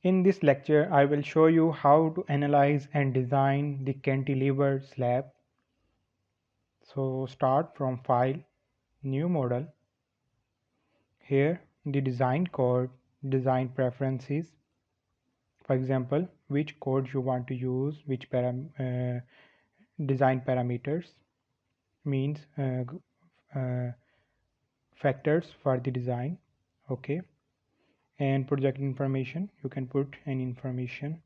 In this lecture, I will show you how to analyze and design the cantilever slab. So start from File, New Model. Here the design code, design preferences. For example, which code you want to use, which design parameters means factors for the design. Okay, and project information, you can put any information.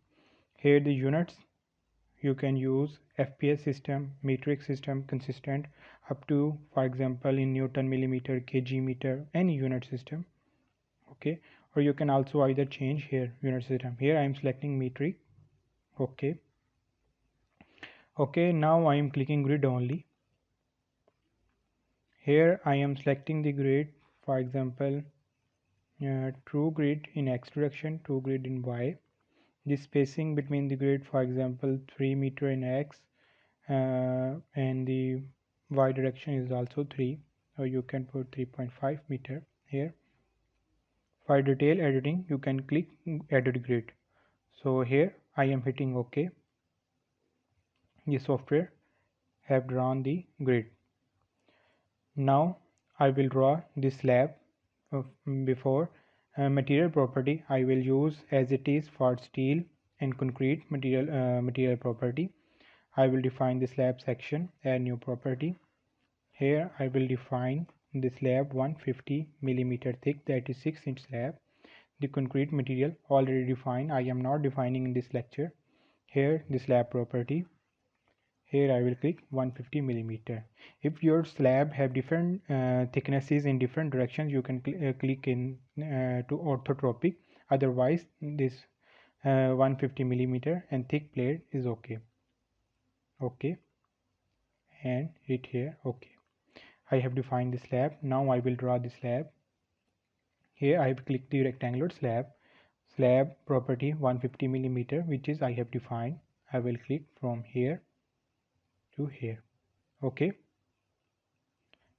Here the units, you can use FPS system, metric system, consistent, up to, for example, in Newton millimeter, kg meter, any unit system. Okay, or you can also either change here unit system. Here I am selecting metric. Okay, now I am clicking grid only. Here I am selecting the grid, for example, true grid in X direction, true grid in Y. The spacing between the grid, for example, 3 meter in X, and the Y direction is also 3, or you can put 3.5 meter here. For detail editing, you can click edit grid. So here I am hitting OK. The software have drawn the grid. Now I will draw the slab. Before material property, I will use as it is for steel and concrete material property. I will define the slab section, add new property. Here I will define the slab 150 millimeter thick, that is 6-inch slab. The concrete material already defined, I am not defining in this lecture. Here the slab property. Here I will click 150 millimeter. If your slab have different thicknesses in different directions, you can click in to orthotropic. Otherwise, this 150 millimeter and thick plate is okay. Okay, and hit here okay. I have defined the slab. Now I will draw the slab. Here I have clicked the rectangular slab property 150 millimeter, which is I have defined. I will click from here to here. Okay,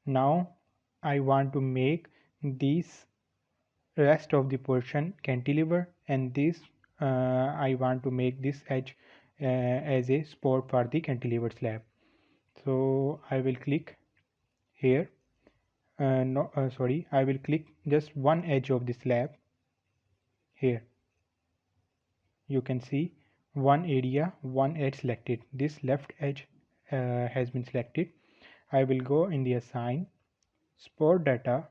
now I want to make this rest of the portion cantilever, and this I want to make this edge as a support for the cantilever slab. So I will click here. I will click just one edge of the slab. Here you can see one area, one edge selected. This left edge has been selected. I will go in the assign support data.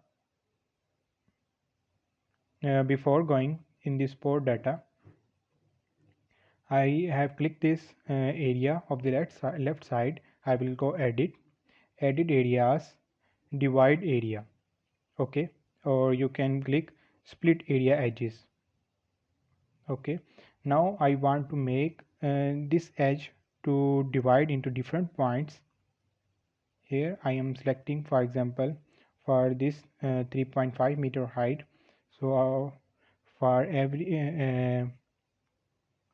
Before going in the support data, I have clicked this area of the left side. I will go edit areas, divide area. Okay, or you can click split area edges. Okay, now I want to make this edge to divide into different points. Here I am selecting, for example, for this 3.5 meter height. So for every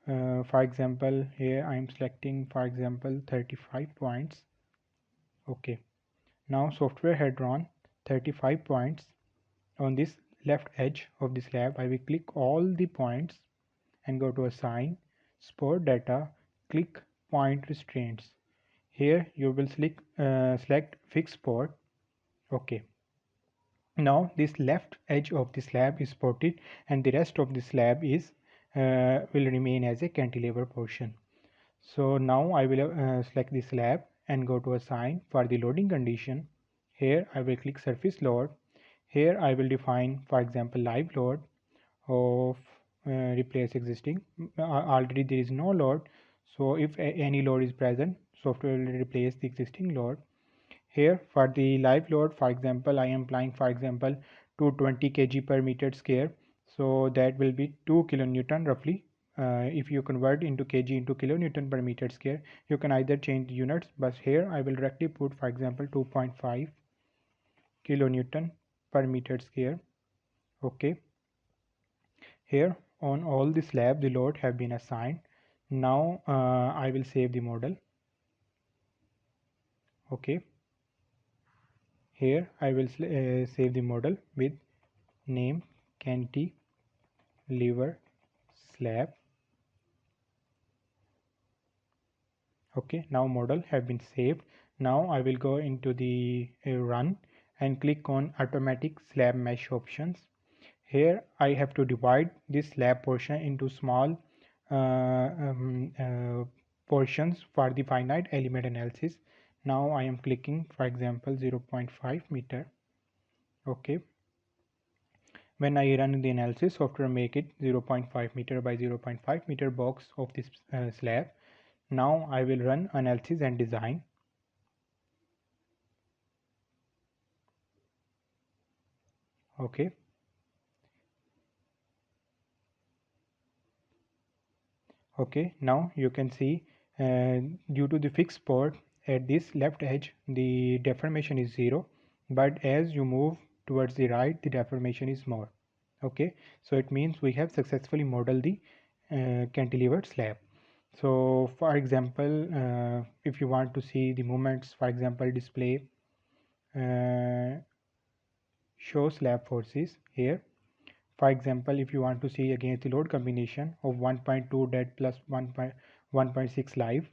for example, here I am selecting, for example, 35 points. Okay, now software had drawn 35 points on this left edge of the slab. I will click all the points and go to assign support data, click point restraints. Here you will select fixed support. Okay, now this left edge of the slab is supported and the rest of the slab is will remain as a cantilever portion. So now I will select the slab and go to assign for the loading condition. Here I will click surface load. Here I will define, for example, live load of replace existing. Already there is no load, so if any load is present, software will replace the existing load. Here for the live load, for example, I am applying, for example, 220 kg per meter square, so that will be 2 kilonewton roughly. If you convert into kg into kilonewton per meter square, you can either change the units, but here I will directly put, for example, 2.5 kilonewton per meter square. Okay, here on all the slab the load have been assigned. Now I will save the model. Okay, here I will save the model with name cantilever slab. Okay, now model have been saved. Now I will go into the run and click on automatic slab mesh options. Here I have to divide this slab portion into small portions for the finite element analysis. Now I am clicking, for example, 0.5 meter. Okay, when I run the analysis, software make it 0.5 meter by 0.5 meter box of this slab. Now I will run analysis and design. Okay, okay, now you can see due to the fixed spot at this left edge, the deformation is 0, but as you move towards the right, the deformation is more. Okay, so it means we have successfully modeled the cantilever slab. So for example, if you want to see the movements, for example, display show slab forces here. For example, if you want to see against the load combination of 1.2 dead plus 1.6 live,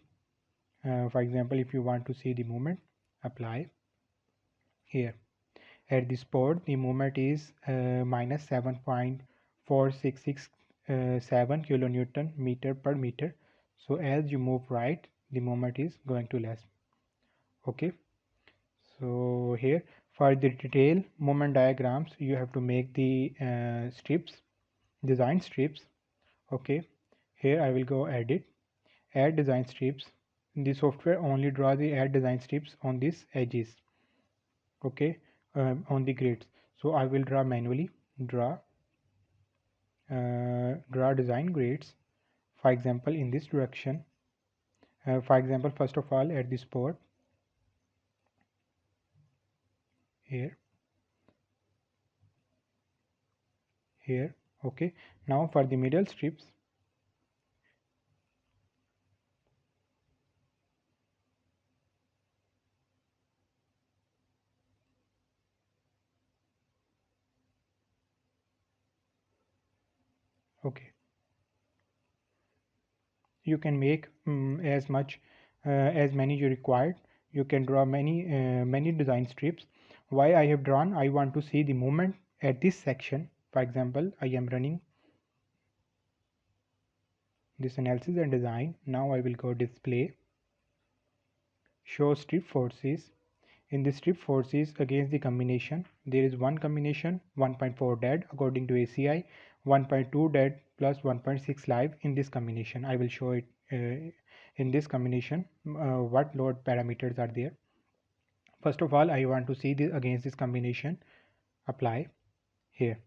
for example, if you want to see the moment, apply here. At this port, the moment is minus 7.4667 kilonewton meter per meter. So as you move right, the moment is going to less. Okay. So here for the detail moment diagrams, you have to make the strips, design strips. Okay, here I will go edit, add design strips. The software only draw the add design strips on these edges. Okay, on the grids. So I will draw manually, draw design grids. For example, in this direction. For example, first of all, at this port here, here. Okay, now for the middle strips. Okay, you can make as much as many you required. You can draw many design strips. Why I have drawn, I want to see the movement at this section. For example, I am running this analysis and design. Now I will go display, show strip forces. In the strip forces against the combination, there is one combination 1.4 dead according to ACI, 1.2 dead plus 1.6 live in this combination. I will show it in this combination what load parameters are there. First of all, I want to see this against this combination. Apply here.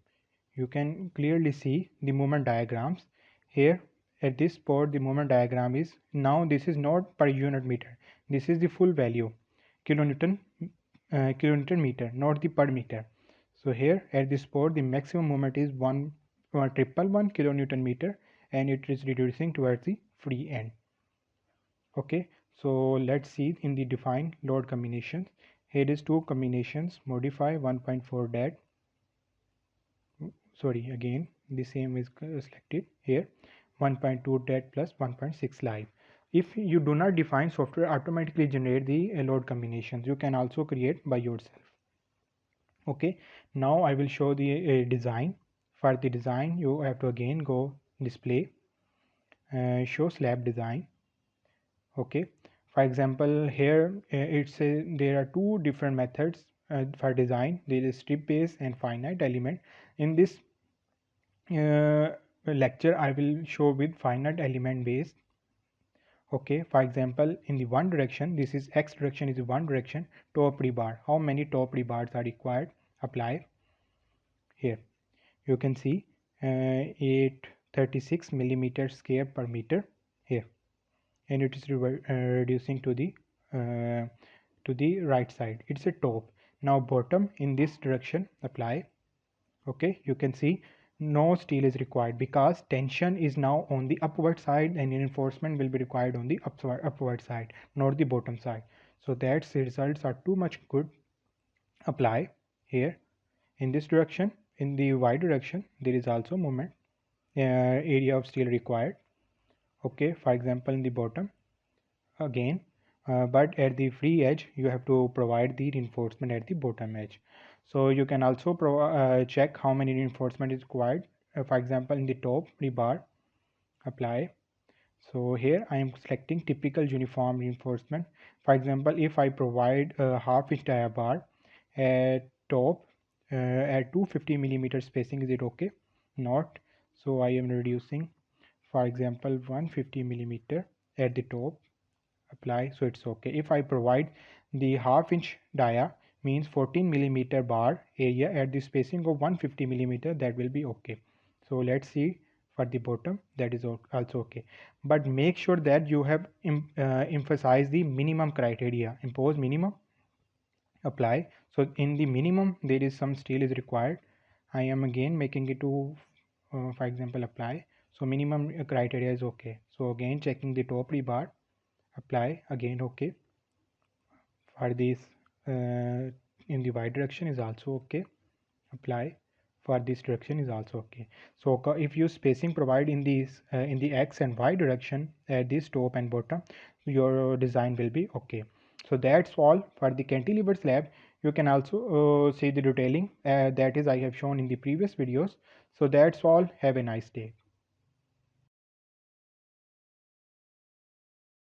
You can clearly see the movement diagrams here. At this spot, the movement diagram is now, this is not per unit meter, this is the full value kilonewton meter, not the per meter. So here at this spot, the maximum moment is 1,111 kilonewton meter, and it is reducing towards the free end. Okay, so let's see in the define load combinations. Here is two combinations, modify 1.4 dead. Sorry, again the same is selected here, 1.2 dead plus 1.6 live. If you do not define, software automatically generate the load combinations. You can also create by yourself. Okay, now I will show the design. For the design, you have to again go display, show slab design. Okay, for example, here it's there are two different methods for design. There is strip base and finite element. In this lecture, I will show with finite element based. Okay, for example, in the one direction, this is x direction is one direction, top rebar. How many top rebars are required? Apply here. You can see 836 millimeters square per meter here, and it is reducing to the right side. It's a top. Now bottom in this direction, apply. Okay, you can see no steel is required because tension is now on the upward side and reinforcement will be required on the upward side, not the bottom side. So that's the results are too much good. Apply here. In this direction, in the y direction, there is also movement. area of steel required. Okay, for example in the bottom again, but at the free edge you have to provide the reinforcement at the bottom edge. So you can also check how many reinforcement is required. For example in the top rebar, apply. So here I am selecting typical uniform reinforcement. For example, if I provide a half-inch dia bar at top at 250 millimeter spacing, is it okay? Not. So I am reducing, for example, 150 millimeter at the top, apply. So it's okay. If I provide the half-inch dia, means 14 millimeter bar area at the spacing of 150 millimeter, that will be okay. So let's see for the bottom, that is also okay. But make sure that you have emphasized the minimum criteria. Impose minimum, apply. So in the minimum there is some steel is required. I am again making it to for example apply. So minimum criteria is okay. So again checking the top rebar, apply, again okay. For this in the y direction is also okay, apply. For this direction is also okay. So if you spacing provide in these in the x and y direction at this top and bottom, your design will be okay. So that's all for the cantilever slab. You can also see the detailing that is I have shown in the previous videos. So that's all. Have a nice day.